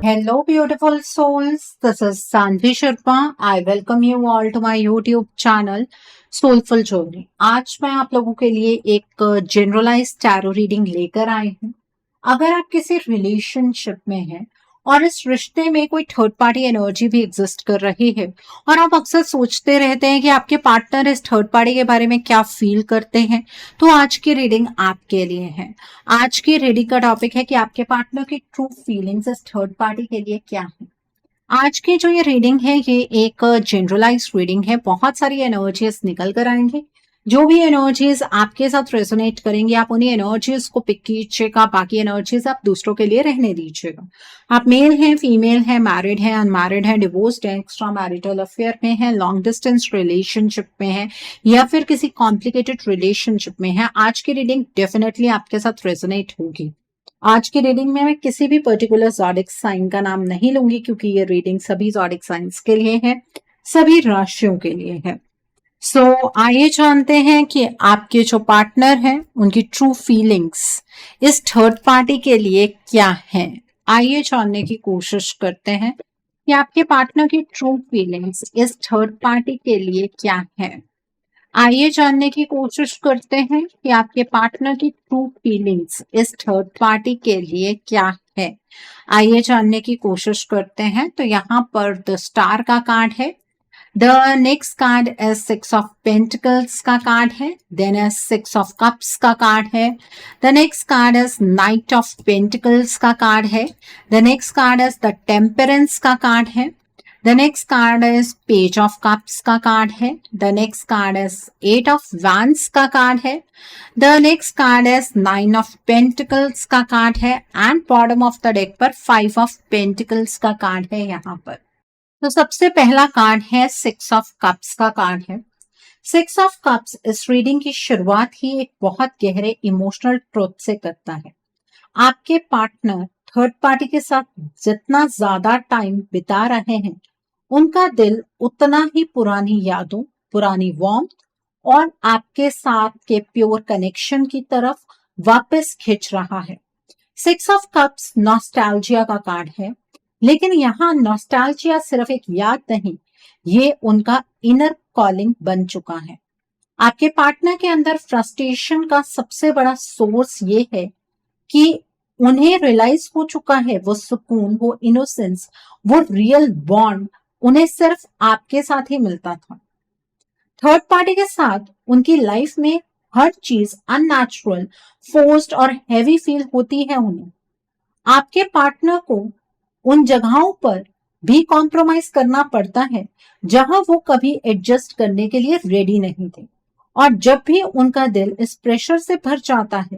Hello, beautiful souls. This is Sanvi Sharma. I welcome you all to my YouTube channel Soulful Journey. आज मैं आप लोगों के लिए एक जनरलाइज टैरो रीडिंग लेकर आई हूँ। अगर आप किसी रिलेशनशिप में हैं और इस रिश्ते में कोई थर्ड पार्टी एनर्जी भी एग्जिस्ट कर रही है और आप अक्सर सोचते रहते हैं कि आपके पार्टनर इस थर्ड पार्टी के बारे में क्या फील करते हैं, तो आज की रीडिंग आपके लिए है। आज की रीडिंग का टॉपिक है कि आपके पार्टनर की ट्रू फीलिंग्स इस थर्ड पार्टी के लिए क्या है। आज की जो ये रीडिंग है ये एक जनरलाइज रीडिंग है। बहुत सारी एनर्जीज निकल कर आएंगे। जो भी एनर्जीज आपके साथ रेजोनेट करेंगे आप उन्हीं एनर्जीज को पिक कीजिएगा, बाकी एनर्जीज आप दूसरों के लिए रहने दीजिएगा। आप मेल हैं, फीमेल हैं, मैरिड हैं, अनमैरिड हैं, डिवोर्स्ड हैं, एक्स्ट्रा मैरिटल अफेयर में हैं, लॉन्ग डिस्टेंस रिलेशनशिप में हैं या फिर किसी कॉम्प्लिकेटेड रिलेशनशिप में हैं, आज की रीडिंग डेफिनेटली आपके साथ रेजोनेट होगी। आज की रीडिंग में मैं किसी भी पर्टिकुलर ज़ोडिक साइन का नाम नहीं लूंगी क्योंकि ये रीडिंग सभी ज़ोडिक साइंस के लिए है, सभी राशियों के लिए है। आइए जानते हैं कि आपके जो पार्टनर हैं उनकी ट्रू फीलिंग्स इस थर्ड पार्टी के लिए क्या है। आइए जानने की कोशिश करते हैं कि आपके पार्टनर की ट्रू फीलिंग्स इस थर्ड पार्टी के लिए क्या है। आइए जानने की कोशिश करते हैं कि आपके पार्टनर की ट्रू फीलिंग्स इस थर्ड पार्टी के लिए क्या है। आइए जानने की कोशिश करते हैं। तो यहाँ पर द स्टार का कार्ड है, the next card is six of pentacles का कार्ड है, then is six of cups का कार्ड है, the next card is knight of pentacles का कार्ड है, the next card is the temperance का card है, the next card is page of cups का card है, the next card is eight of wands का card है, the next card is nine of pentacles का card है and bottom of the deck पर five of pentacles का card है। यहाँ पर तो सबसे पहला कार्ड है सिक्स ऑफ कप्स का कार्ड है। सिक्स ऑफ कप्स इस रीडिंग की शुरुआत ही एक बहुत गहरे इमोशनल ट्रुथ से करता है। आपके पार्टनर थर्ड पार्टी के साथ जितना ज्यादा टाइम बिता रहे हैं उनका दिल उतना ही पुरानी यादों, पुरानी वार्मथ और आपके साथ के प्योर कनेक्शन की तरफ वापस खिंच रहा है। सिक्स ऑफ कप्स नॉस्टैल्जिया का कार्ड है, लेकिन यहाँ नॉस्टैल्जिया सिर्फ एक याद नहीं, ये उनका इनर कॉलिंग बन चुका है। आपके पार्टनर के अंदर फ्रस्ट्रेशन का सबसे बड़ा सोर्स ये है कि उन्हें रियलाइज हो चुका है वो सुकून, वो इनोसेंस, वो रियल बॉन्ड उन्हें सिर्फ आपके साथ ही मिलता था। थर्ड पार्टी के साथ उनकी लाइफ में हर चीज अननेचुरल, फोर्स्ड और हैवी फील होती है उन्हें। आपके पार्टनर को उन जगहों पर भी कॉम्प्रोमाइज करना पड़ता है जहां वो कभी एडजस्ट करने के लिए रेडी नहीं थे, और जब भी उनका दिल इस प्रेशर से भर जाता है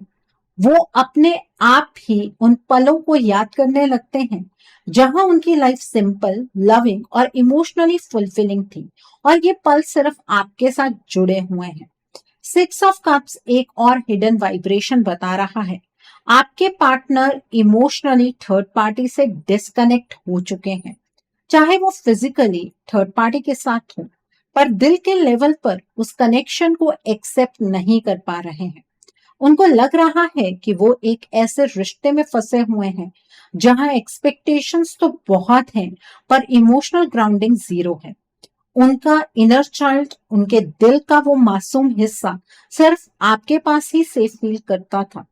वो अपने आप ही उन पलों को याद करने लगते हैं जहां उनकी लाइफ सिंपल, लविंग और इमोशनली फुलफिलिंग थी, और ये पल सिर्फ आपके साथ जुड़े हुए हैं। सिक्स ऑफ कप्स एक और हिडन वाइब्रेशन बता रहा है। आपके पार्टनर इमोशनली थर्ड पार्टी से डिस्कनेक्ट हो चुके हैं, चाहे वो फिजिकली थर्ड पार्टी के साथ हो, पर दिल के लेवल पर उस कनेक्शन को एक्सेप्ट नहीं कर पा रहे हैं। उनको लग रहा है कि वो एक ऐसे रिश्ते में फंसे हुए हैं जहां एक्सपेक्टेशंस तो बहुत हैं पर इमोशनल ग्राउंडिंग जीरो है। उनका इनर चाइल्ड, उनके दिल का वो मासूम हिस्सा सिर्फ आपके पास ही सेफ फील करता था।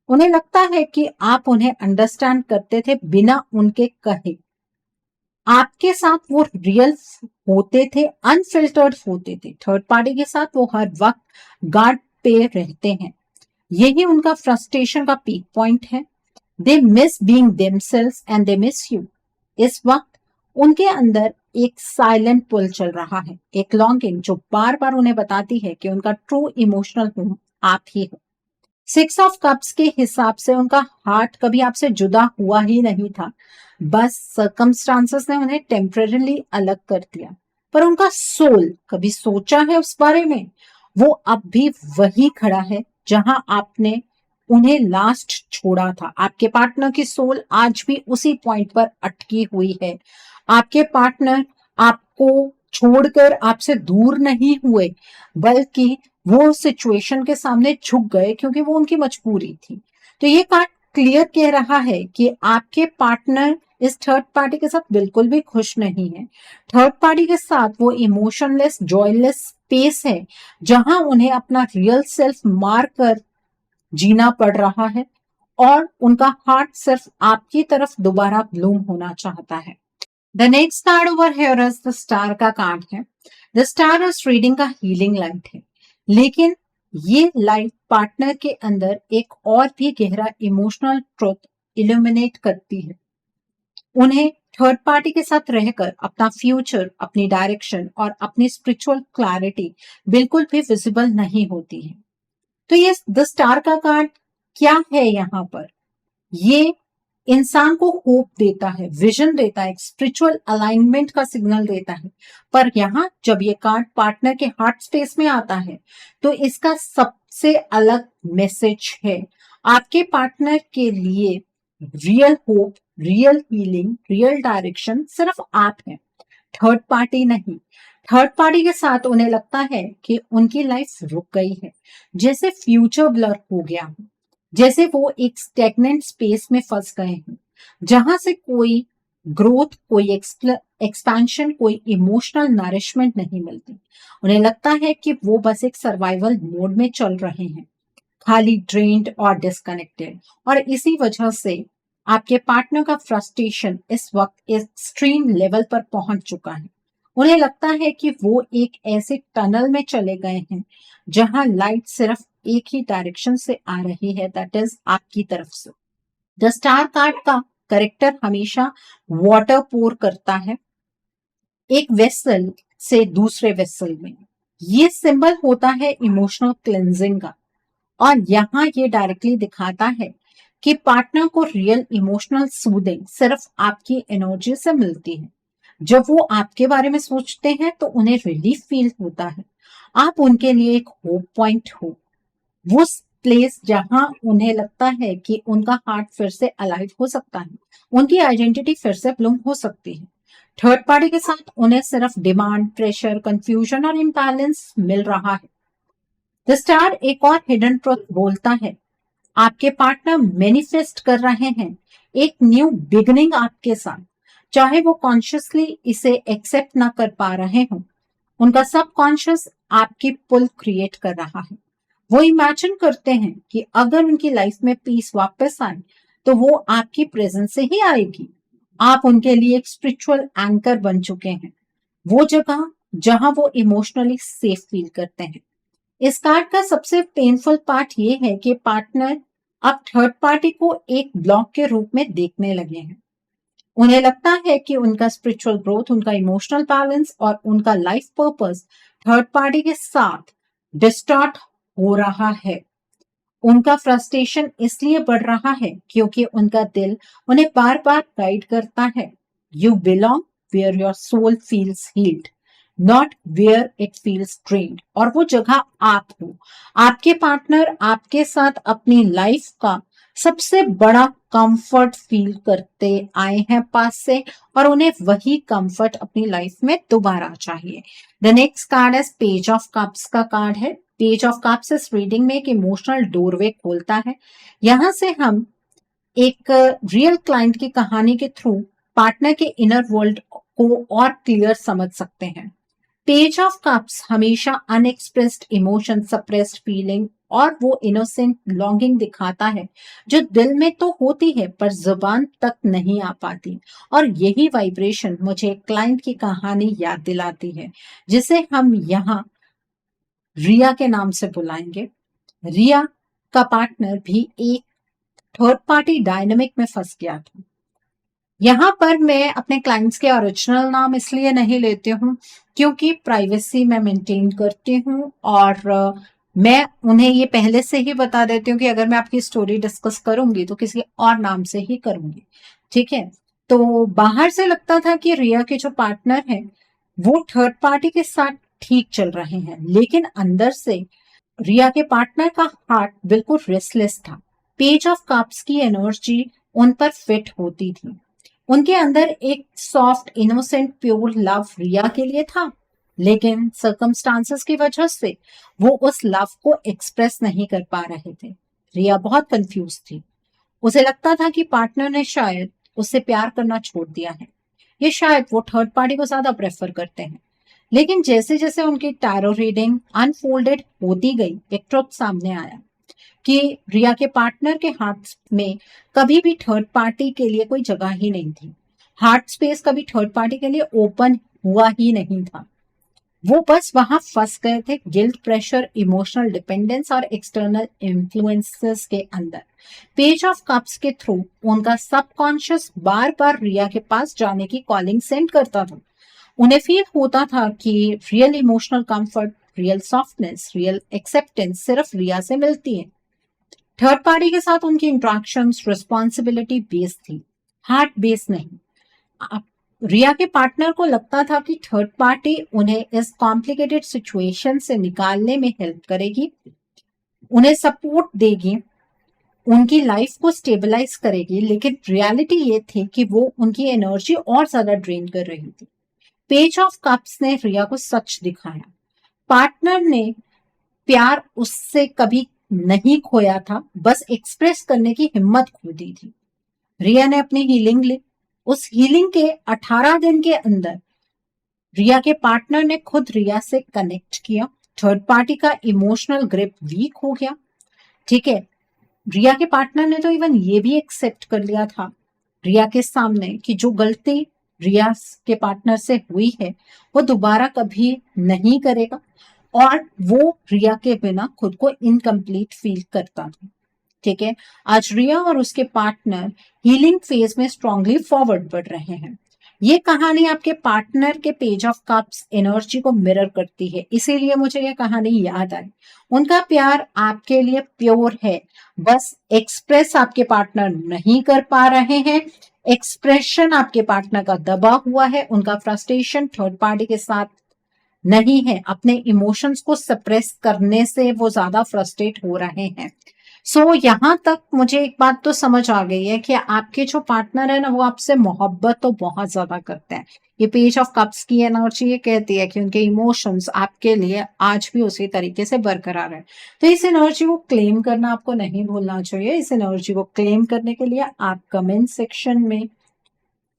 उन्हें लगता है कि आप उन्हें अंडरस्टैंड करते थे बिना उनके कहे। आपके साथ वो रियल होते थे, अनफिल्टर्ड होते थे। थर्ड पार्टी के साथ वो हर वक्त गार्ड पे रहते हैं। यही उनका फ्रस्ट्रेशन का पीक पॉइंट है। They miss being themselves and they miss you. इस वक्त उनके अंदर एक साइलेंट पुल चल रहा है, एक लॉन्गिंग जो बार बार उन्हें बताती है कि उनका ट्रू इमोशनल होम आप ही हो। सिक्स ऑफ कप्स के हिसाब से उनका हार्ट कभी आपसे जुदा हुआ ही नहीं था, बस सर्कमस्टांसेस ने उन्हें टेम्परेरीली अलग कर दिया। पर उनका सोल कभी सोचा है उस बारे में? वो अब भी वही खड़ा है जहां आपने उन्हें लास्ट छोड़ा था। आपके पार्टनर की सोल आज भी उसी पॉइंट पर अटकी हुई है। आपके पार्टनर आपको छोड़कर आपसे दूर नहीं हुए, बल्कि वो सिचुएशन के सामने झुक गए क्योंकि वो उनकी मजबूरी थी। तो ये कार्ड क्लियर कह रहा है कि आपके पार्टनर इस थर्ड पार्टी के साथ बिल्कुल भी खुश नहीं है। थर्ड पार्टी के साथ वो इमोशनलेस जॉयलेस स्पेस है जहां उन्हें अपना रियल सेल्फ मार कर जीना पड़ रहा है और उनका हार्ट सिर्फ आपकी तरफ दोबारा ब्लूम होना चाहता है। The next card over here is the star का कार्ड है। द स्टार इज रीडिंग का हीलिंग लाइट है, लेकिन ये लाइट पार्टनर के अंदर एक और भी गहरा इमोशनल ट्रुथ इल्यूमिनेट करती है। उन्हें थर्ड पार्टी के साथ रहकर अपना फ्यूचर, अपनी डायरेक्शन और अपनी स्पिरिचुअल क्लैरिटी बिल्कुल भी विजिबल नहीं होती है। तो ये द स्टार का कार्ड क्या है यहाँ पर? ये इंसान को होप देता है, विजन देता है, एक स्पिरिचुअल अलाइनमेंट का सिग्नल देता है। पर यहाँ जब ये कार्ड पार्टनर के हार्ट स्पेस में आता है तो इसका सबसे अलग मैसेज है। आपके पार्टनर के लिए real hope, real healing, real direction सिर्फ आप हैं, थर्ड पार्टी नहीं। थर्ड पार्टी के साथ उन्हें लगता है कि उनकी लाइफ रुक गई है, जैसे फ्यूचर ब्लर हो गया हो, जैसे वो एक स्टेगनेंट स्पेस में फंस गए हैं जहां से कोई ग्रोथ, कोई एक्सपेंशन, कोई इमोशनल नरिशमेंट नहीं मिलती। उन्हें लगता है कि वो बस एक सर्वाइवल मोड में चल रहे हैं, खाली, ड्रेन्ड और डिस्कनेक्टेड। और इसी वजह से आपके पार्टनर का फ्रस्ट्रेशन इस वक्त एक्सट्रीम लेवल पर पहुंच चुका है। उन्हें लगता है कि वो एक ऐसे टनल में चले गए हैं जहां लाइट सिर्फ एक ही डायरेक्शन से आ रही है, दैट इज आपकी तरफ से। द स्टार कार्ड का करेक्टर हमेशा वाटर पोर करता है एक वेसल से दूसरे वेसल में। ये सिंबल होता है इमोशनल क्लेंजिंग का, और यहाँ ये डायरेक्टली दिखाता है कि पार्टनर को रियल इमोशनल सूदिंग सिर्फ आपकी एनर्जी से मिलती है। जब वो आपके बारे में सोचते हैं तो उन्हें रिलीफ फील होता है। आप उनके लिए एक होप पॉइंट हो, वो प्लेस जहां उन्हें लगता है कि उनका हार्ट फिर से अलाइव हो सकता है, उनकी आइडेंटिटी फिर से ब्लूम हो सकती है। थर्ड पार्टी के साथ उन्हें सिर्फ डिमांड, प्रेशर, कंफ्यूजन और इम्बैलेंस मिल रहा है। द स्टार एक और हिडन ट्रुथ बोलता है। आपके पार्टनर मैनिफेस्ट कर रहे हैं एक न्यू बिगनिंग आपके साथ, चाहे वो कॉन्शियसली इसे एक्सेप्ट ना कर पा रहे हो। उनका सबकॉन्शियस आपकी पुल क्रिएट कर रहा है। वो इमेजिन करते हैं कि अगर उनकी लाइफ में पीस वापस आए तो वो आपकी प्रेजेंस से ही आएगी। आप उनके लिए एक स्पिरिचुअल एंकर बन चुके हैं, वो जगह जहां वो इमोशनली सेफ फील करते हैं। इस कार्ड का सबसे पेनफुल पार्ट ये है कि पार्टनर अब थर्ड पार्टी को एक ब्लॉक के रूप में देखने लगे हैं। उन्हें लगता है कि उनका स्पिरिचुअल ग्रोथ, उनका इमोशनल बैलेंस और उनका लाइफ पर्पस थर्ड पार्टी के साथ डिस्टॉर्ट हो रहा है। उनका फ्रस्ट्रेशन इसलिए बढ़ रहा है क्योंकि उनका दिल उन्हें बार बार गाइड करता है, you belong where your soul feels healed, not where it feels drained. और वो जगह आप हो। आपके पार्टनर आपके साथ अपनी लाइफ का सबसे बड़ा कंफर्ट फील करते आए हैं पास से, और उन्हें वही कंफर्ट अपनी लाइफ में दोबारा चाहिए। द नेक्स्ट कार्ड है पेज ऑफ कप्स का कार्ड है। पेज ऑफ कप्स इस रीडिंग में एक इमोशनल डोरवे खोलता है। यहां से हम एक रियल क्लाइंट की कहानी के थ्रू पार्टनर के इनर वर्ल्ड को और क्लियर समझ सकते हैं। पेज ऑफ कप्स हमेशा अनएक्सप्रेस्ड इमोशन, सप्रेस्ड फीलिंग और वो इनोसेंट लॉन्गिंग दिखाता है जो दिल में तो होती है पर जुबान तक नहीं आ पाती। और यही वाइब्रेशन मुझे क्लाइंट की कहानी याद दिलाती है, जिसे हम यहाँ रिया के नाम से बुलाएंगे। रिया का पार्टनर भी एक थर्ड पार्टी डायनेमिक में फंस गया था। यहाँ पर मैं अपने क्लाइंट्स के ओरिजिनल नाम इसलिए नहीं लेती हूँ क्योंकि प्राइवेसी मैं मेंटेन करती हूँ, और मैं उन्हें ये पहले से ही बता देती हूँ कि अगर मैं आपकी स्टोरी डिस्कस करूंगी तो किसी और नाम से ही करूंगी, ठीक है। तो बाहर से लगता था कि रिया के जो पार्टनर है वो थर्ड पार्टी के साथ ठीक चल रहे हैं, लेकिन अंदर से रिया के पार्टनर का हार्ट बिल्कुल रेस्टलेस था। पेज ऑफ कप्स की एनर्जी उन पर फिट होती थी। उनके अंदर एक सॉफ्ट, इनोसेंट, प्योर लव रिया के लिए था, लेकिन सर्कमस्टांसेस की वजह से वो उस लव को एक्सप्रेस नहीं कर पा रहे थे। रिया बहुत कंफ्यूज थी। उसे लगता था कि पार्टनर ने शायद उससे प्यार करना छोड़ दिया है, ये शायद वो थर्ड पार्टी को ज्यादा प्रेफर करते हैं। लेकिन जैसे जैसे उनकी टैरो रीडिंग अनफोल्डेड होती गई, एक ट्रुथ सामने आया कि रिया के पार्टनर के हार्ट में कभी भी थर्ड पार्टी के लिए कोई जगह ही नहीं थी। हार्ट स्पेस कभी थर्ड पार्टी के लिए ओपन हुआ ही नहीं था। वो बस वहां फंस गए थे गिल्ट, प्रेशर, इमोशनल डिपेंडेंस और एक्सटर्नल इन्फ्लुएंसेस के अंदर। पेज ऑफ कप्स के थ्रू उनका सबकॉन्शियस बार बार रिया के पास जाने की कॉलिंग सेंड करता था। उन्हें फील होता था कि real emotional comfort, real softness, real acceptance सिर्फ रिया से मिलती है। थर्ड पार्टी के साथ उनकी इंट्रैक्शंस रिस्पॉन्सिबिलिटी बेस्ड थी, हार्ट बेस्ड नहीं। रिया के पार्टनर को लगता था कि थर्ड पार्टी उन्हें इस कॉम्प्लिकेटेड सिचुएशन से निकालने में हेल्प करेगी, उन्हें सपोर्ट देगी, उनकी लाइफ को स्टेबलाइज करेगी। लेकिन रियलिटी ये थी कि वो उनकी एनर्जी और ज्यादा ड्रेन कर रही थी। पेज ऑफ कप्स ने रिया को सच दिखाया। पार्टनर ने प्यार उससे कभी नहीं खोया था, बस एक्सप्रेस करने की हिम्मत खो दी थी। रिया ने अपनी हीलिंग ली। उस हीलिंग के 18 दिन के अंदर रिया के पार्टनर ने खुद रिया से कनेक्ट किया। थर्ड पार्टी का इमोशनल ग्रिप वीक हो गया। ठीक है, रिया के पार्टनर ने तो इवन ये भी एक्सेप्ट कर लिया था रिया के सामने कि जो गलती रिया के पार्टनर से हुई है वो दोबारा कभी नहीं करेगा, और वो रिया के बिना खुद को इनकम्प्लीट फील करता था। ठीक है, आज रिया और उसके पार्टनर हीलिंग फेज में स्ट्रांगली फॉरवर्ड बढ़ रहे हैं। ये कहानी आपके पार्टनर के पेज ऑफ कप्स एनर्जी को मिरर करती है, इसीलिए मुझे ये कहानी याद आई। उनका प्यार आपके लिए प्योर है, बस एक्सप्रेस आपके पार्टनर नहीं कर पा रहे हैं। एक्सप्रेशन आपके पार्टनर का दबा हुआ है, उनका फ्रस्ट्रेशन थर्ड पार्टी के साथ नहीं है, अपने इमोशंस को सप्रेस करने से वो ज्यादा फ्रस्ट्रेट हो रहे हैं। यहां तक मुझे एक बात तो समझ आ गई है कि आपके जो पार्टनर है ना, वो आपसे मोहब्बत तो बहुत ज्यादा करते हैं। ये पेज ऑफ कप्स की एनर्जी ये कहती है कि उनके इमोशंस आपके लिए आज भी उसी तरीके से बरकरार है। तो इस एनर्जी को क्लेम करना आपको नहीं भूलना चाहिए। इस एनर्जी को क्लेम करने के लिए आप कमेंट सेक्शन में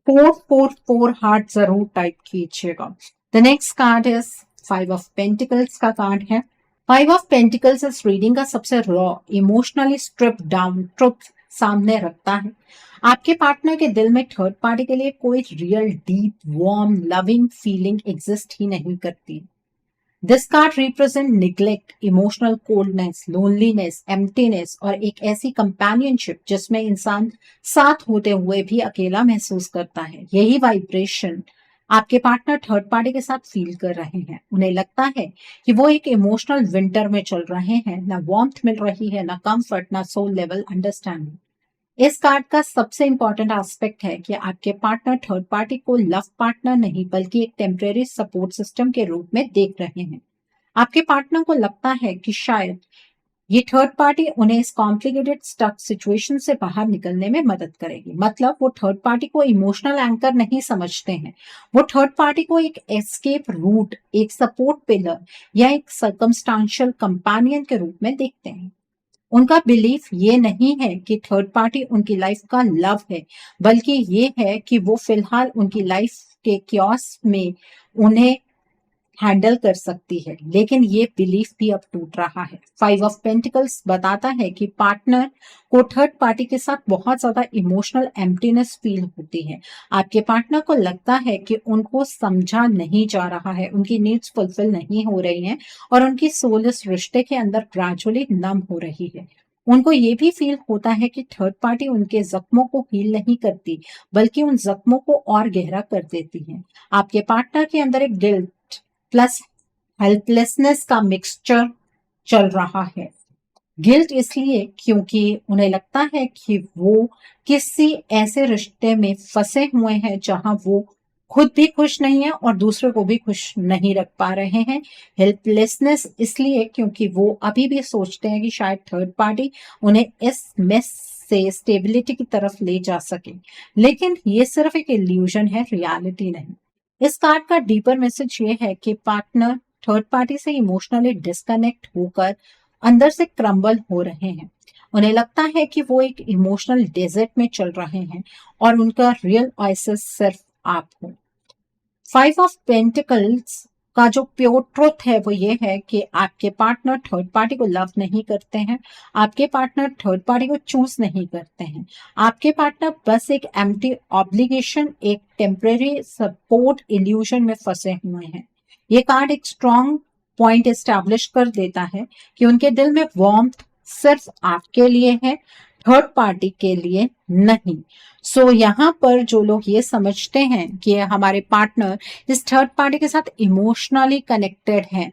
444 हार्ट जरूर टाइप कीजिएगा। The next card is 5 of pentacles का कार्ड है। 5 ऑफ पेंटिकल्स इस रीडिंग का सबसे raw, emotionally strip down truth सामने रखता है। आपके पार्टनर के दिल में थर्ड पार्टी के लिए कोई real deep warm loving feeling exist ही नहीं करती। This card represent neglect, emotional coldness, loneliness, emptiness और एक ऐसी कंपेनियनशिप जिसमें इंसान साथ होते हुए भी अकेला महसूस करता है। यही वाइब्रेशन आपके पार्टनर थर्ड पार्टी के साथ फील कर रहे हैं। उन्हें लगता है कि वो एक इमोशनल विंटर में चल रहे हैं, ना वार्मथ मिल रही है, ना कंफर्ट, ना सोल लेवल अंडरस्टैंडिंग। इस कार्ड का सबसे इंपॉर्टेंट एस्पेक्ट है कि आपके पार्टनर थर्ड पार्टी को लव पार्टनर नहीं बल्कि एक टेम्परेरी सपोर्ट सिस्टम के रूप में देख रहे हैं। आपके पार्टनर को लगता है कि शायद ये थर्ड पार्टी उन्हें इस कॉम्प्लिकेटेड स्टक सिचुएशन से बाहर निकलने में मदद करेगी। मतलब वो थर्ड पार्टी को इमोशनल एंकर नहीं समझते हैं, वो थर्ड पार्टी को एक एस्केप रूट, एक सपोर्ट पिलर या एक सर्कमस्टांशियल कंपेनियन के रूप में देखते हैं। उनका बिलीफ ये नहीं है कि थर्ड पार्टी उनकी लाइफ का लव है, बल्कि ये है कि वो फिलहाल उनकी लाइफ के क्योस में उन्हें हैंडल कर सकती है। लेकिन ये बिलीफ भी अब टूट रहा है। 5 ऑफ पेंटिकल्स बताता है कि पार्टनर को थर्ड पार्टी के साथ बहुत ज्यादा इमोशनल एम्प्टीनेस फील होती है। आपके पार्टनर को लगता है कि उनको समझा नहीं जा रहा है, उनकी नीड्स फुलफिल नहीं हो रही हैं और उनकी सोल इस रिश्ते के अंदर ग्रेजुअली नम हो रही है। उनको ये भी फील होता है कि थर्ड पार्टी उनके जख्मों को हील नहीं करती, बल्कि उन जख्मों को और गहरा कर देती है। आपके पार्टनर के अंदर एक गिल्ट प्लस हेल्पलेसनेस का मिक्सचर चल रहा है। गिल्ट इसलिए क्योंकि उन्हें लगता है कि वो किसी ऐसे रिश्ते में फंसे हुए हैं जहां वो खुद भी खुश नहीं है और दूसरे को भी खुश नहीं रख पा रहे हैं। हेल्पलेसनेस इसलिए क्योंकि वो अभी भी सोचते हैं कि शायद थर्ड पार्टी उन्हें इस मेस से स्टेबिलिटी की तरफ ले जा सके, लेकिन ये सिर्फ एक इल्यूजन है, रियलिटी नहीं। इस कार्ड का डीपर मैसेज ये है कि पार्टनर थर्ड पार्टी से इमोशनली डिस्कनेक्ट होकर अंदर से क्रम्बल हो रहे हैं। उन्हें लगता है कि वो एक इमोशनल डेजर्ट में चल रहे हैं और उनका रियल ऑयसिस सिर्फ आप हो। 5 ऑफ पेंटिकल्स का जो प्योर ट्रुथ है वो ये है कि आपके पार्टनर थर्ड पार्टी को लव नहीं करते हैं, आपके पार्टनर थर्ड पार्टी को चूज नहीं करते हैं, आपके पार्टनर बस एक एम्प्टी ऑब्लिगेशन, एक टेम्परेरी सपोर्ट इल्यूजन में फंसे हुए हैं। ये कार्ड एक स्ट्रॉन्ग पॉइंट एस्टैब्लिश कर देता है कि उनके दिल में वार्मथ सिर्फ आपके लिए है, थर्ड पार्टी के लिए नहीं। सो यहाँ पर जो लोग ये समझते हैं कि हमारे पार्टनर इस थर्ड पार्टी के साथ इमोशनली कनेक्टेड हैं,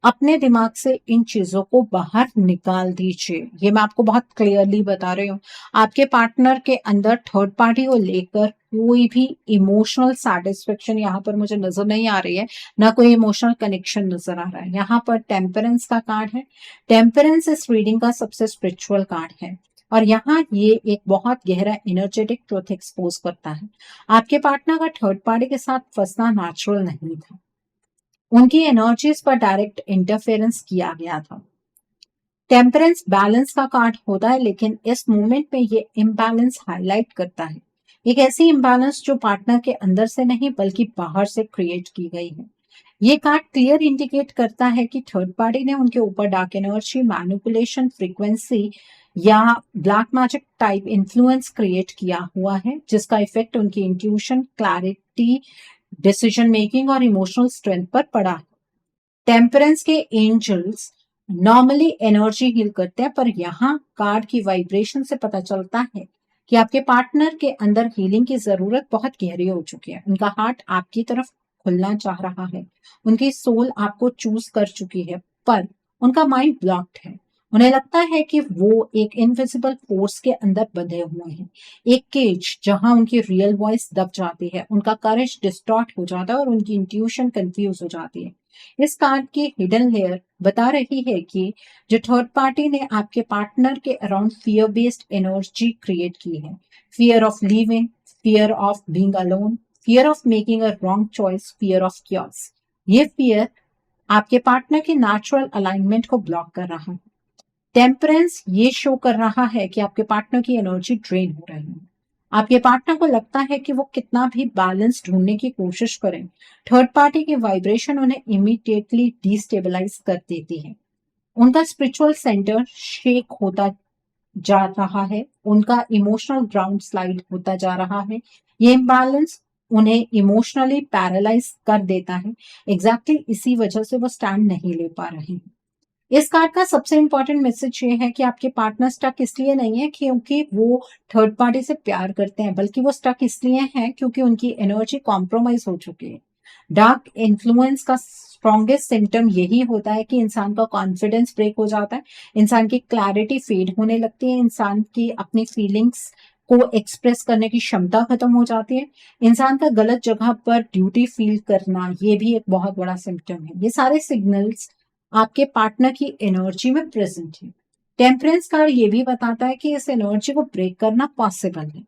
अपने दिमाग से इन चीजों को बाहर निकाल दीजिए। ये मैं आपको बहुत क्लियरली बता रही हूँ। आपके पार्टनर के अंदर थर्ड पार्टी को लेकर कोई भी इमोशनल सेटिस्फेक्शन यहाँ पर मुझे नजर नहीं आ रही है, ना कोई इमोशनल कनेक्शन नजर आ रहा है। यहाँ पर टेम्परेंस का कार्ड है। टेम्परेंस इस रीडिंग का सबसे स्पिरिचुअल कार्ड है और यहाँ ये एक बहुत गहरा एनर्जेटिक ट्रुथ एक्सपोज करता है। आपके पार्टनर का थर्ड पार्टी के साथ फंसना नेचुरल नहीं था, उनकी एनर्जीज पर डायरेक्ट इंटरफेरेंस किया गया था। टेम्परेंस बैलेंस का कार्ड होता है, लेकिन इस मोमेंट में ये इम्बैलेंस हाईलाइट करता है एक ऐसी इम्बैलेंस जो पार्टनर के अंदर से नहीं बल्कि बाहर से क्रिएट की गई है। ये कार्ड क्लियर इंडिकेट करता है कि थर्ड पार्टी ने उनके ऊपर डार्क एनर्जी, मैनिपुलेशन, फ्रीक्वेंसी या black magic type influence create किया हुआ है, जिसका इफेक्ट उनकी इंट्यूशन, क्लैरिटी, डिसीजन मेकिंग और इमोशनल स्ट्रेंथ पर पड़ा है। टेम्परेंस के एंजल्स नॉर्मली एनर्जी हील करते हैं, पर यहाँ कार्ड की वाइब्रेशन से पता चलता है कि आपके पार्टनर के अंदर हीलिंग की जरूरत बहुत गहरी हो चुकी है। उनका हार्ट आपकी तरफ खुलना चाह रहा है, उनकी सोल आपको चूज कर चुकी है, पर उनका माइंड ब्लॉक्ड है। उन्हें लगता है कि वो एक इनविजिबल फोर्स के अंदर बंधे हुए हैं, एक केज जहां उनकी रियल वॉइस दब जाती है, उनका करेज डिस्टॉर्ट हो जाता है और उनकी इंट्यूशन कंफ्यूज हो जाती है। इस कार्ड की हिडन लेयर बता रही है कि जो थर्ड पार्टी ने आपके पार्टनर के around fear based energy create की है, fear of living, fear of being alone, fear of making a wrong choice, fear of chaos. ये फियर आपके पार्टनर की नेचुरल अलाइनमेंट को ब्लॉक कर रहा है। टेम्परेंस ये शो कर रहा है कि आपके पार्टनर की एनर्जी ड्रेन हो रही है। आपके पार्टनर को लगता है कि वो कितना भी बैलेंस ढूंढने की कोशिश करें, थर्ड पार्टी की वाइब्रेशन उन्हें इमीडिएटली डिस्टेबलाइज कर देती है। उनका स्पिरिचुअल सेंटर शेक होता जा रहा है, उनका इमोशनल ग्राउंड स्लाइड होता जा रहा है। ये इम्बैलेंस उन्हें इमोशनली पैरालाइज कर देता है। एग्जैक्टली इसी वजह से वो स्टैंड नहीं ले पा रहे हैं। इस कार्ड का सबसे इंपॉर्टेंट मैसेज ये है कि आपके पार्टनर स्टक इसलिए नहीं है क्योंकि वो थर्ड पार्टी से प्यार करते हैं, बल्कि वो स्टक इसलिए हैं क्योंकि उनकी एनर्जी कॉम्प्रोमाइज हो चुकी है। डार्क इन्फ्लुएंस का स्ट्रॉन्गेस्ट सिम्टम यही होता है कि इंसान का कॉन्फिडेंस ब्रेक हो जाता है, इंसान की क्लैरिटी फेड होने लगती है, इंसान की अपनी फीलिंग्स को एक्सप्रेस करने की क्षमता खत्म हो जाती है, इंसान का गलत जगह पर ड्यूटी फील करना ये भी एक बहुत बड़ा सिम्टम है। ये सारे सिग्नल्स आपके पार्टनर की एनर्जी में प्रेजेंट है। टेम्परेंस कार्ड ये भी बताता है कि इस एनर्जी को ब्रेक करना पॉसिबल है।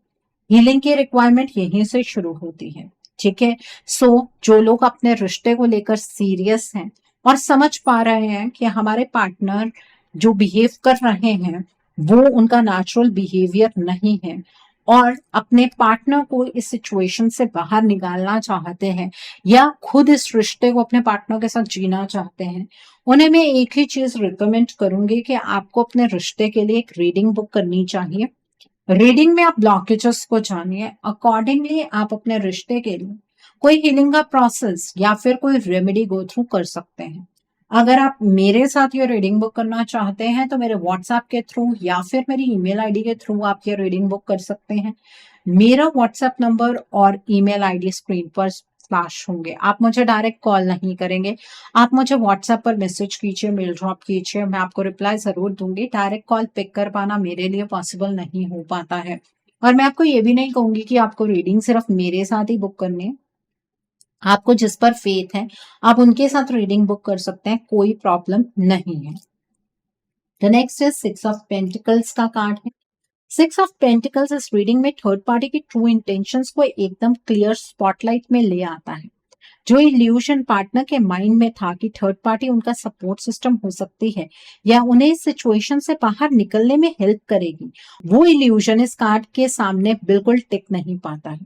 हीलिंग की रिक्वायरमेंट यहीं से शुरू होती है। ठीक है, सो जो लोग अपने रिश्ते को लेकर सीरियस हैं और समझ पा रहे हैं कि हमारे पार्टनर जो बिहेव कर रहे हैं वो उनका नेचुरल बिहेवियर नहीं है और अपने पार्टनर को इस सिचुएशन से बाहर निकालना चाहते हैं या खुद इस रिश्ते को अपने पार्टनर के साथ जीना चाहते हैं, उन्हें मैं एक ही चीज रिकमेंड करूंगी कि आपको अपने रिश्ते के लिए एक रीडिंग बुक करनी चाहिए। रीडिंग में आप ब्लॉकेजेस को जानिए, अकॉर्डिंगली आप अपने रिश्ते के लिए कोई हीलिंग का प्रोसेस या फिर कोई रेमेडी गो थ्रू कर सकते हैं। अगर आप मेरे साथ ये रीडिंग बुक करना चाहते हैं तो मेरे व्हाट्सएप के थ्रू या फिर मेरी ईमेल आईडी के थ्रू आप ये रीडिंग बुक कर सकते हैं। मेरा व्हाट्सएप नंबर और ईमेल आईडी स्क्रीन पर फ्लैश होंगे। आप मुझे डायरेक्ट कॉल नहीं करेंगे, आप मुझे व्हाट्सएप पर मैसेज कीजिए, मेल ड्रॉप कीजिए, मैं आपको रिप्लाई जरूर दूंगी। डायरेक्ट कॉल पिक कर पाना मेरे लिए पॉसिबल नहीं हो पाता है और मैं आपको ये भी नहीं कहूंगी कि आपको रीडिंग सिर्फ मेरे साथ ही बुक करनी है। आपको जिस पर फेथ है आप उनके साथ रीडिंग बुक कर सकते हैं, कोई प्रॉब्लम नहीं है। The next is 6 of pentacles का कार्ड है। 6 ऑफ पेंटिकल्स इस रीडिंग में थर्ड पार्टी की ट्रू इंटेंशंस को एकदम क्लियर स्पॉटलाइट में ले आता है। जो इल्यूजन पार्टनर के माइंड में था कि थर्ड पार्टी उनका सपोर्ट सिस्टम हो सकती है या उन्हें इस सिचुएशन से बाहर निकलने में हेल्प करेगी, वो इल्यूजन इस कार्ड के सामने बिल्कुल टिक नहीं पाता है।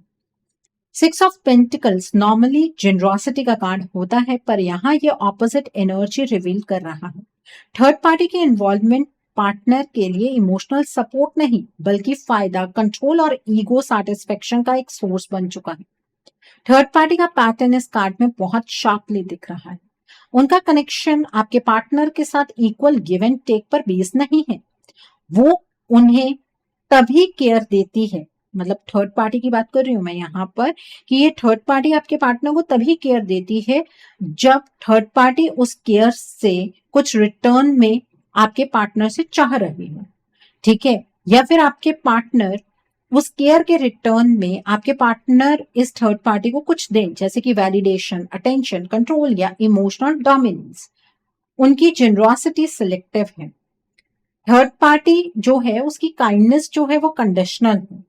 6 ऑफ पेंटिकल्स नॉर्मली जेनरोसिटी का कार्ड होता है, पर यहाँ ये ऑपोजिट एनर्जी रिवील कर रहा है। थर्ड पार्टी के इन्वॉल्वमेंट पार्टनर के लिए इमोशनल सपोर्ट नहीं बल्कि फायदा, कंट्रोल और ईगो सैटिस्फैक्शन का एक सोर्स बन चुका है। थर्ड पार्टी का पैटर्न इस कार्ड में बहुत शार्पली दिख रहा है। उनका कनेक्शन आपके पार्टनर के साथ इक्वल गिव एंड टेक पर बेस नहीं है। वो उन्हें तभी केयर देती है, मतलब थर्ड पार्टी की बात कर रही हूं मैं यहाँ पर, कि ये थर्ड पार्टी आपके पार्टनर को तभी केयर देती है जब थर्ड पार्टी उस केयर से कुछ रिटर्न में आपके पार्टनर से चाह रही हो, ठीक है, या फिर आपके पार्टनर उस केयर के रिटर्न में आपके पार्टनर इस थर्ड पार्टी को कुछ दें, जैसे कि वैलिडेशन, अटेंशन, कंट्रोल या इमोशनल डोमिनेंस। उनकी जेनरोसिटी सिलेक्टिव है। थर्ड पार्टी जो है उसकी काइंडनेस जो है वो कंडीशनल है।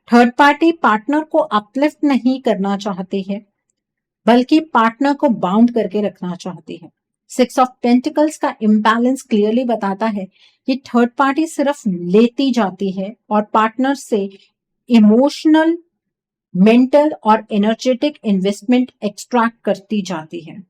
थर्ड पार्टी पार्टनर को अपलिफ्ट नहीं करना चाहती है बल्कि पार्टनर को बाउंड करके रखना चाहती है। 6 ऑफ पेंटिकल्स का इम्बैलेंस क्लियरली बताता है कि थर्ड पार्टी सिर्फ लेती जाती है और पार्टनर से इमोशनल, मेंटल और एनर्जेटिक इन्वेस्टमेंट एक्सट्रैक्ट करती जाती है।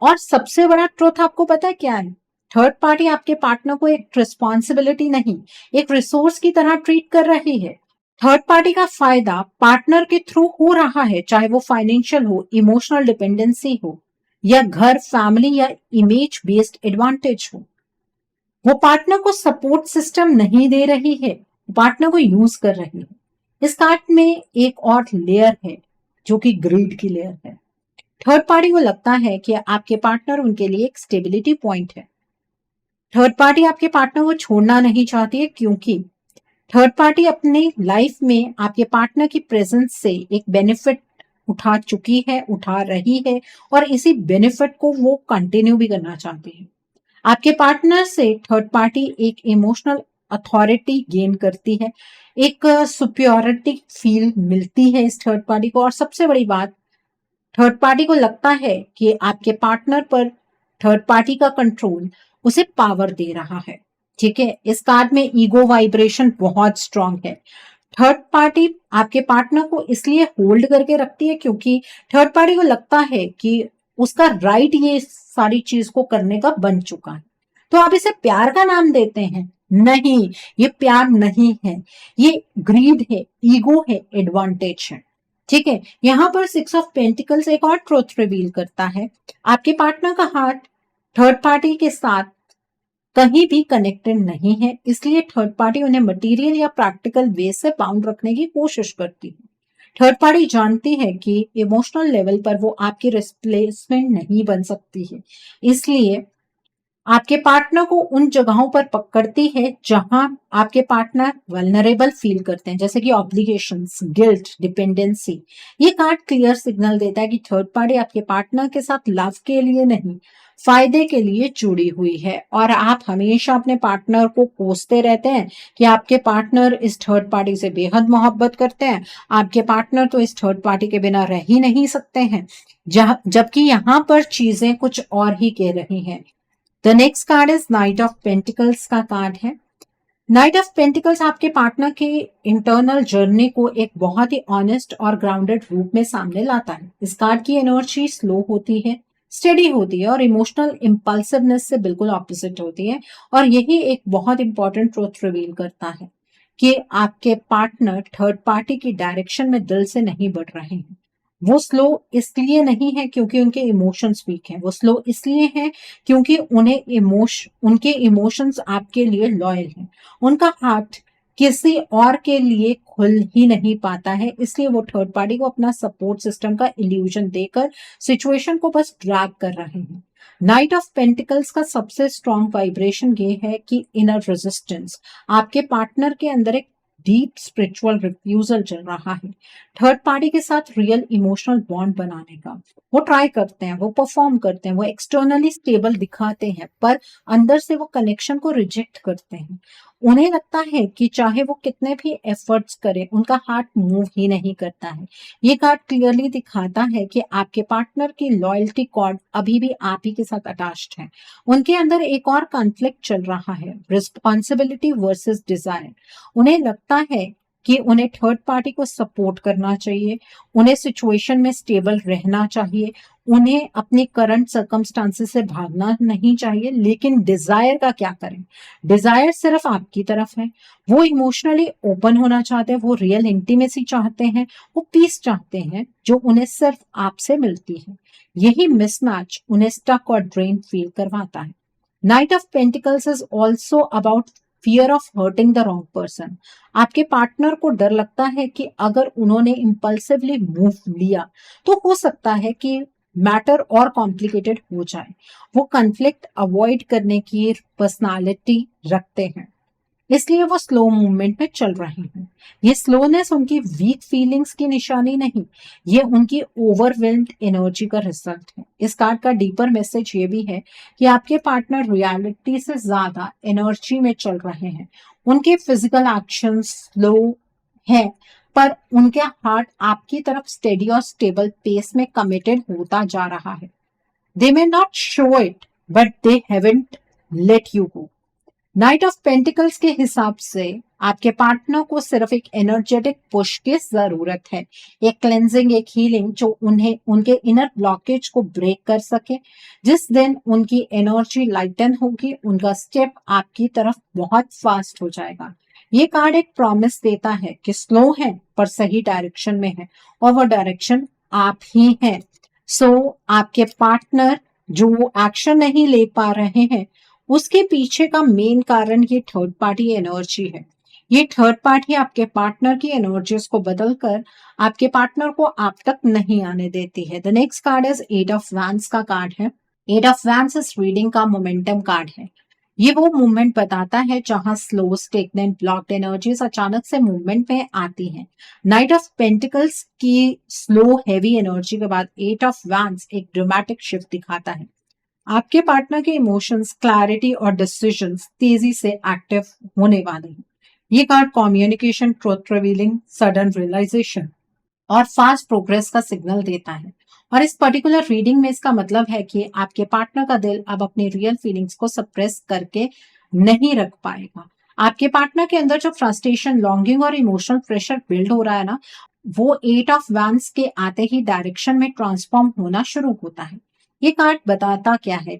और सबसे बड़ा ट्रुथ आपको पता है क्या है? थर्ड पार्टी आपके पार्टनर को एक रिस्पॉन्सिबिलिटी नहीं, एक रिसोर्स की तरह ट्रीट कर रही है। थर्ड पार्टी का फायदा पार्टनर के थ्रू हो रहा है, चाहे वो फाइनेंशियल हो, इमोशनल डिपेंडेंसी हो या घर, फैमिली या इमेज बेस्ड एडवांटेज हो। वो पार्टनर को सपोर्ट सिस्टम नहीं दे रही है, पार्टनर को यूज कर रही है। इस कार्ड में एक और लेयर है जो कि ग्रीड की लेयर है। थर्ड पार्टी को लगता है कि आपके पार्टनर उनके लिए एक स्टेबिलिटी पॉइंट है। थर्ड पार्टी आपके पार्टनर को छोड़ना नहीं चाहती है क्योंकि थर्ड पार्टी अपने लाइफ में आपके पार्टनर की प्रेजेंस से एक बेनिफिट उठा चुकी है, उठा रही है और इसी बेनिफिट को वो कंटिन्यू भी करना चाहती है। आपके पार्टनर से थर्ड पार्टी एक इमोशनल अथॉरिटी गेन करती है, एक सुपियोरिटी फील मिलती है इस थर्ड पार्टी को। और सबसे बड़ी बात, थर्ड पार्टी को लगता है कि आपके पार्टनर पर थर्ड पार्टी का कंट्रोल उसे पावर दे रहा है, ठीक है। इस कार्ड में ईगो वाइब्रेशन बहुत स्ट्रांग है। थर्ड पार्टी आपके पार्टनर को इसलिए होल्ड करके रखती है क्योंकि थर्ड पार्टी को लगता है कि उसका राइट ये सारी चीज को करने का बन चुका है। तो आप इसे प्यार का नाम देते हैं? नहीं, ये प्यार नहीं है, ये ग्रीड है, ईगो है, एडवांटेज है, ठीक है। यहां पर 6 ऑफ पेंटिकल्स एक और ट्रूथ रिवील करता है। आपके पार्टनर का हार्ट थर्ड पार्टी के साथ कहीं भी कनेक्टेड नहीं है, इसलिए थर्ड पार्टी उन्हें मटेरियल या प्रैक्टिकल वे से बाउंड रखने की कोशिश करती है। थर्ड पार्टी जानती है कि इमोशनल लेवल पर वो आपकी रिप्लेसमेंट नहीं बन सकती है, इसलिए आपके पार्टनर को उन जगहों पर पकड़ती है जहां आपके पार्टनर वल्नरेबल फील करते हैं, जैसे कि ऑब्लिगेशंस, गिल्ट, डिपेंडेंसी। ये कार्ड क्लियर सिग्नल देता है कि थर्ड पार्टी आपके पार्टनर के साथ लव के लिए नहीं, फायदे के लिए जुड़ी हुई है। और आप हमेशा अपने पार्टनर को कोसते रहते हैं कि आपके पार्टनर इस थर्ड पार्टी से बेहद मोहब्बत करते हैं, आपके पार्टनर तो इस थर्ड पार्टी के बिना रह ही नहीं सकते हैं, जबकि यहाँ पर चीजें कुछ और ही कह रही हैं। The next card is knight of pentacles का कार्ड है। नाइट ऑफ पेंटिकल्स आपके पार्टनर के इंटरनल जर्नी को एक बहुत ही ऑनेस्ट और ग्राउंडेड रूप में सामने लाता है। इस कार्ड की एनर्जी स्लो होती है, स्टेडी होती है और इमोशनल इम्पल्सिवनेस से बिल्कुल ऑपोजिट होती है। और यही एक बहुत इंपॉर्टेंट ट्रूथ रिवील करता है कि आपके पार्टनर थर्ड पार्टी की डायरेक्शन में दिल से नहीं बढ़ रहे हैं। वो स्लो इसलिए नहीं है क्योंकि उनके इमोशंस वीक हैं, वो स्लो इसलिए हैं क्योंकि उनके इमोशंस आपके लिए लॉयल हैं। उनका हार्ट किसी और के लिए खुल ही नहीं पाता है, इसलिए वो थर्ड पार्टी को अपना सपोर्ट सिस्टम का इल्यूजन देकर सिचुएशन को बस ड्रैग कर रहे हैं। नाइट ऑफ पेंटिकल्स का सबसे स्ट्रॉन्ग वाइब्रेशन ये है कि इनर रेजिस्टेंस, आपके पार्टनर के अंदर एक डीप स्पिरिचुअल रिफ्यूजल चल रहा है थर्ड पार्टी के साथ रियल इमोशनल बॉन्ड बनाने का। वो ट्राई करते हैं, वो परफॉर्म करते हैं, वो एक्सटर्नली स्टेबल दिखाते हैं, पर अंदर से वो कनेक्शन को रिजेक्ट करते हैं। उन्हें लगता है कि चाहे वो कितने भी एफर्ट्स करें, उनका हार्ट मूव ही नहीं करता है। ये कार्ड क्लियरली दिखाता है कि आपके पार्टनर की लॉयल्टी कॉर्ड अभी भी आप ही के साथ अटैच्ड है। उनके अंदर एक और कॉन्फ्लिक्ट चल रहा है, रिस्पॉन्सिबिलिटी वर्सेस डिजायर। उन्हें लगता है कि उन्हें थर्ड पार्टी को सपोर्ट करना चाहिए, उन्हें सिचुएशन में स्टेबल रहना चाहिए, उन्हें अपनी करंट सर्कमस्टांसेस से भागना नहीं चाहिए, लेकिन डिजायर का क्या करें? डिजायर सिर्फ आपकी तरफ है। वो इमोशनली ओपन होना चाहते हैं, वो रियल इंटीमेसी चाहते हैं, वो पीस चाहते हैं जो उन्हें सिर्फ आपसे मिलती है। यही मिसमैच उन्हें स्टक और ड्रेन फील करवाता है। Night of pentacles is also about fear of hurting the wrong person. आपके पार्टनर को डर लगता है कि अगर उन्होंने इम्पल्सिवली मूव लिया तो हो सकता है कि मैटर और कॉम्प्लिकेटेड हो जाए। वो कन्फ्लिक्ट अवॉइड करने की पर्सनालिटी रखते हैं, इसलिए वो स्लो मूवमेंट में चल रहे हैं। ये स्लोनेस उनकी वीक फीलिंग्स की निशानी नहीं, ये उनकी ओवरवेल्म्ड एनर्जी का रिजल्ट है। इस कार्ड का डीपर मैसेज ये भी है कि आपके पार्टनर रियलिटी से ज्यादा एनर्जी में चल रहे हैं। उनके फिजिकल एक्शन स्लो है, पर उनके हार्ट आपकी तरफ स्टेडी और स्टेबल पेस में कमिटेड होता जा रहा है। They may not show it, but they haven't let you go. Knight of pentacles के हिसाब से आपके पार्टनर को सिर्फ एक एनर्जेटिक पुश की जरूरत है, एक क्लेंजिंग, एक हीलिंग जो उन्हें उनके इनर ब्लॉकेज को ब्रेक कर सके। जिस दिन उनकी एनर्जी लाइटन होगी, उनका स्टेप आपकी तरफ बहुत फास्ट हो जाएगा। ये कार्ड एक प्रॉमिस देता है कि स्लो है पर सही डायरेक्शन में है, और वो डायरेक्शन आप ही हैं। सो आपके पार्टनर जो एक्शन नहीं ले पा रहे हैं, उसके पीछे का मेन कारण ये थर्ड पार्टी एनर्जी है। ये थर्ड पार्टी आपके पार्टनर की एनर्जीज को बदलकर आपके पार्टनर को आप तक नहीं आने देती है। The next card is eight of wands का कार्ड है। एट ऑफ वैंस इस रीडिंग का मोमेंटम कार्ड है। ये वो मूवमेंट बताता है जहां स्लो, स्टेगनेंट, ब्लॉक्ड एनर्जीज अचानक से मूवमेंट में आती हैं। नाइट ऑफ पेंटिकल्स की स्लो हैवी एनर्जी के बाद एट ऑफ वैंस एक ड्रामेटिक शिफ्ट दिखाता है। आपके पार्टनर के इमोशंस, क्लैरिटी और डिसीजंस तेजी से एक्टिव होने वाले हैं। ये card communication, truth revealing, sudden realisation और फास्ट प्रोग्रेस का सिग्नल देता है। और इस पर्टिकुलर रीडिंग में इसका मतलब है कि आपके पार्टनर का दिल अब अपनी रियल फीलिंग्स को सप्रेस करके नहीं रख पाएगा। आपके पार्टनर के अंदर जो फ्रस्ट्रेशन, लॉन्गिंग और इमोशनल प्रेशर बिल्ड हो रहा है ना, वो एट ऑफ वैंस के आते ही डायरेक्शन में ट्रांसफॉर्म होना शुरू होता है। ये कार्ड बताता क्या है,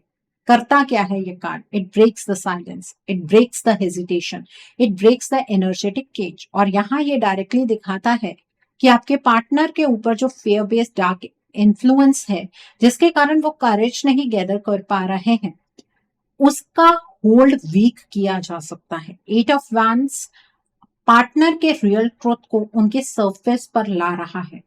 करता क्या है ये card? It breaks the silence, it breaks the hesitation, it breaks the energetic cage. और यहाँ ये डायरेक्टली दिखाता है कि आपके पार्टनर के ऊपर जो फेयर बेस्ड डार्क इन्फ्लुएंस है, जिसके कारण वो करेज नहीं गैदर कर पा रहे हैं, उसका होल्ड वीक किया जा सकता है। एट ऑफ वैंस पार्टनर के रियल ट्रुथ को उनके सरफेस पर ला रहा है।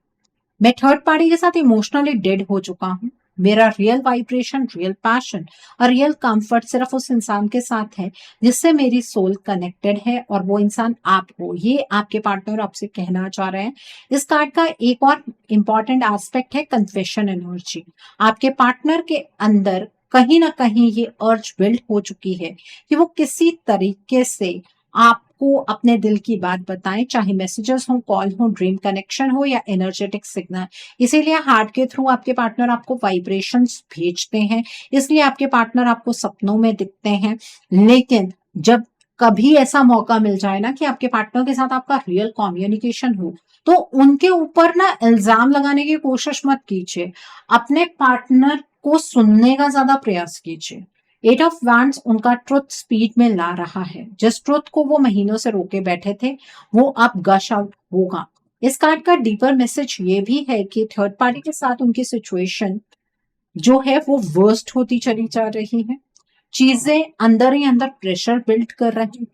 मैं थर्ड पार्टी के साथ इमोशनली डेड हो चुका हूँ। मेरा रियल वाइब्रेशन, रियल पैशन और रियल कंफर्ट सिर्फ उस इंसान के साथ है जिससे मेरी सोल कनेक्टेड है, और वो इंसान आप हो। ये आपके पार्टनर आपसे कहना चाह रहे हैं। इस कार्ड का एक और इम्पॉर्टेंट एस्पेक्ट है कन्फेशन एनर्जी। आपके पार्टनर के अंदर कहीं ना कहीं ये अर्ज बिल्ड हो चुकी है कि वो किसी तरीके से आपको अपने दिल की बात बताएं, चाहे मैसेजेस हो, कॉल हो, ड्रीम कनेक्शन हो या एनर्जेटिक सिग्नल। इसीलिए हार्ट के थ्रू आपके पार्टनर आपको वाइब्रेशंस भेजते हैं, इसलिए आपके पार्टनर आपको सपनों में दिखते हैं। लेकिन जब कभी ऐसा मौका मिल जाए ना कि आपके पार्टनर के साथ आपका रियल कम्युनिकेशन हो, तो उनके ऊपर ना इल्जाम लगाने की कोशिश मत कीजिए। अपने पार्टनर को सुनने का ज्यादा प्रयास कीजिए। एट ऑफ वैंड्स उनका ट्रुथ स्पीड में ला रहा है। जिस ट्रुथ को वो महीनों से रोके बैठे थे, वो अब गश आउट होगा। इस कार्ड का डीपर मैसेज ये भी है कि थर्ड पार्टी के साथ उनकी सिचुएशन जो है वो वर्स्ट होती चली जा रही है। चीजें अंदर ही अंदर प्रेशर बिल्ड कर रही है।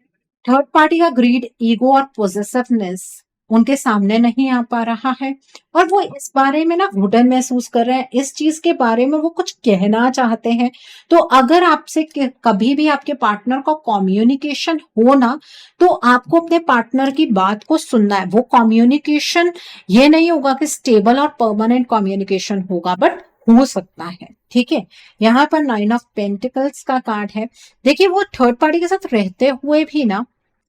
थर्ड पार्टी का ग्रीड, ईगो और पोजेसिवनेस उनके सामने नहीं आ पा रहा है, और वो इस बारे में ना वुडन महसूस कर रहे हैं। इस चीज के बारे में वो कुछ कहना चाहते हैं। तो अगर आपसे कभी भी आपके पार्टनर का कम्युनिकेशन हो ना, तो आपको अपने पार्टनर की बात को सुनना है। वो कम्युनिकेशन ये नहीं होगा कि स्टेबल और परमानेंट कम्युनिकेशन होगा, बट हो सकता है। ठीक है, यहाँ पर नाइन ऑफ पेंटिकल्स का कार्ड है। देखिए, वो थर्ड पार्टी के साथ रहते हुए भी ना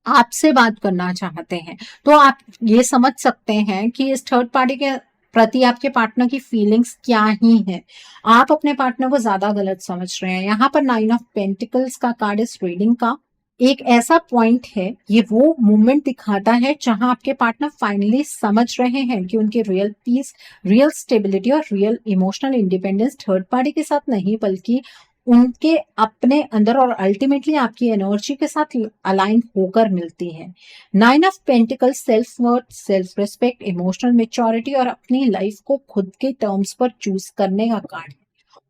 आपसे बात करना चाहते हैं, तो आप ये समझ सकते हैं कि इस थर्ड पार्टी के प्रति आपके पार्टनर की फीलिंग्स क्या ही है। आप अपने पार्टनर को ज्यादा गलत समझ रहे हैं। यहाँ पर 9 ऑफ पेंटिकल्स का कार्ड इस रीडिंग का एक ऐसा पॉइंट है, ये वो मोमेंट दिखाता है जहां आपके पार्टनर फाइनली समझ रहे हैं कि उनकी रियल पीस, रियल स्टेबिलिटी और real emotional independence third party के साथ नहीं, बल्कि उनके अपने अंदर और अल्टीमेटली आपकी एनर्जी के साथ अलाइन होकर मिलती है। 9 of pentacles self worth, self respect, emotional maturity और अपनी लाइफ को खुद के टर्म्स पर चूज करने का कार्ड है।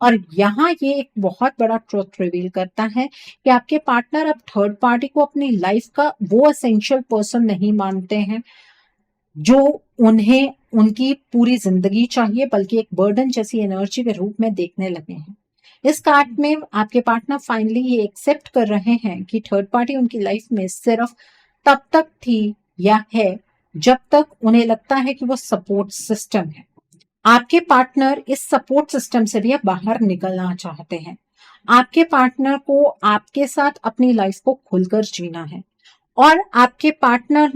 और यहाँ ये एक बहुत बड़ा ट्रुथ रिवील करता है कि आपके पार्टनर अब थर्ड पार्टी को अपनी लाइफ का वो एसेंशियल पर्सन नहीं मानते हैं जो उन्हें उनकी पूरी जिंदगी चाहिए, बल्कि एक बर्डन जैसी एनर्जी के रूप में देखने लगे हैं। इस कार्ड में आपके पार्टनर फाइनली ये एक्सेप्ट कर रहे हैं कि थर्ड पार्टी उनकी लाइफ में सिर्फ तब तक थी या है जब तक उन्हें लगता है कि वो सपोर्ट सिस्टम है। आपके पार्टनर इस सपोर्ट सिस्टम से भी अब बाहर निकलना चाहते हैं। आपके पार्टनर को आपके साथ अपनी लाइफ को खुलकर जीना है, और आपके पार्टनर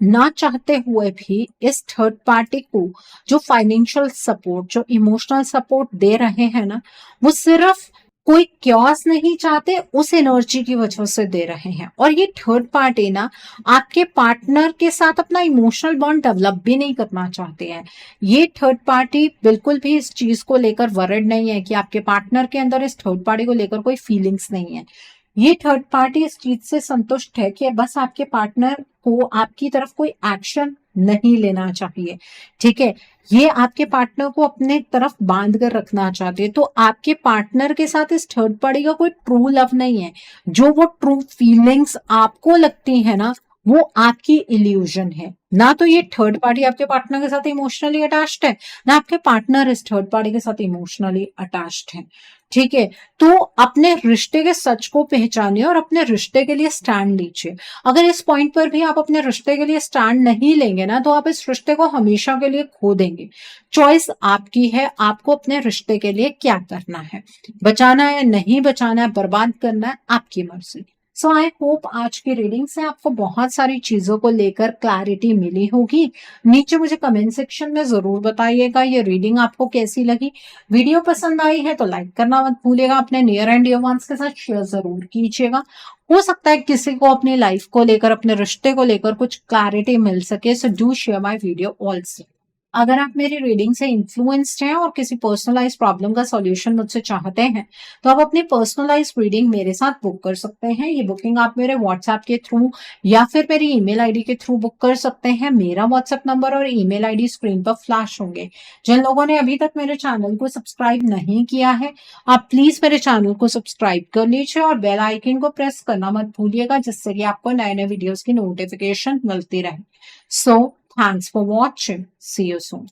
ना चाहते हुए भी इस थर्ड पार्टी को जो फाइनेंशियल सपोर्ट, जो इमोशनल सपोर्ट दे रहे हैं ना, वो सिर्फ कोई क्योस नहीं चाहते, उस एनर्जी की वजह से दे रहे हैं। और ये थर्ड पार्टी ना आपके पार्टनर के साथ अपना इमोशनल बॉन्ड डेवलप भी नहीं करना चाहते हैं। ये थर्ड पार्टी बिल्कुल भी इस चीज को लेकर वरिड नहीं है कि आपके पार्टनर के अंदर इस थर्ड पार्टी को लेकर कोई फीलिंग्स नहीं है। ये थर्ड पार्टी इस चीज से संतुष्ट है कि बस आपके पार्टनर को आपकी तरफ कोई एक्शन नहीं लेना चाहिए। ठीक है, ये आपके पार्टनर को अपने तरफ बांध कर रखना चाहते हैं। तो आपके पार्टनर के साथ इस थर्ड पार्टी का कोई ट्रू लव नहीं है। जो वो ट्रू फीलिंग्स आपको लगती है ना, वो आपकी इल्यूजन है। ना तो ये थर्ड पार्टी आपके पार्टनर के साथ इमोशनली अटैच्ड है, ना आपके पार्टनर इस थर्ड पार्टी के साथ इमोशनली अटैच्ड है। ठीक है, तो अपने रिश्ते के सच को पहचानिए और अपने रिश्ते के लिए स्टैंड लीजिए। अगर इस पॉइंट पर भी आप अपने रिश्ते के लिए स्टैंड नहीं लेंगे ना, तो आप इस रिश्ते को हमेशा के लिए खो देंगे। चॉइस आपकी है, आपको अपने रिश्ते के लिए क्या करना है, बचाना है, नहीं बचाना है, बर्बाद करना है, आपकी मर्जी। सो आई होप आज की रीडिंग से आपको बहुत सारी चीजों को लेकर क्लैरिटी मिली होगी। नीचे मुझे कमेंट सेक्शन में जरूर बताइएगा ये रीडिंग आपको कैसी लगी। वीडियो पसंद आई है तो लाइक करना मत भूलिएगा, अपने नियर एंड डियर वंस के साथ शेयर जरूर कीजिएगा। हो सकता है किसी को अपनी लाइफ को लेकर, अपने रिश्ते को लेकर कुछ क्लैरिटी मिल सके। So do share my video also. अगर आप मेरी रीडिंग से इन्फ्लुएंस्ड हैं और किसी पर्सनलाइज प्रॉब्लम का सॉल्यूशन मुझसे चाहते हैं, तो आप अपनी पर्सनलाइज रीडिंग मेरे साथ बुक कर सकते हैं। ये बुकिंग आप मेरे व्हाट्सएप के थ्रू या फिर मेरी ईमेल आईडी के थ्रू बुक कर सकते हैं। मेरा व्हाट्सएप नंबर और ईमेल आईडी स्क्रीन पर फ्लैश होंगे। जिन लोगों ने अभी तक मेरे चैनल को सब्सक्राइब नहीं किया है, आप प्लीज मेरे चैनल को सब्सक्राइब कर लीजिए और बेल आइकन को प्रेस करना मत भूलिएगा, जिससे कि आपको नए नए वीडियोस की नोटिफिकेशन मिलती रहे। So thanks for watching, see you soon.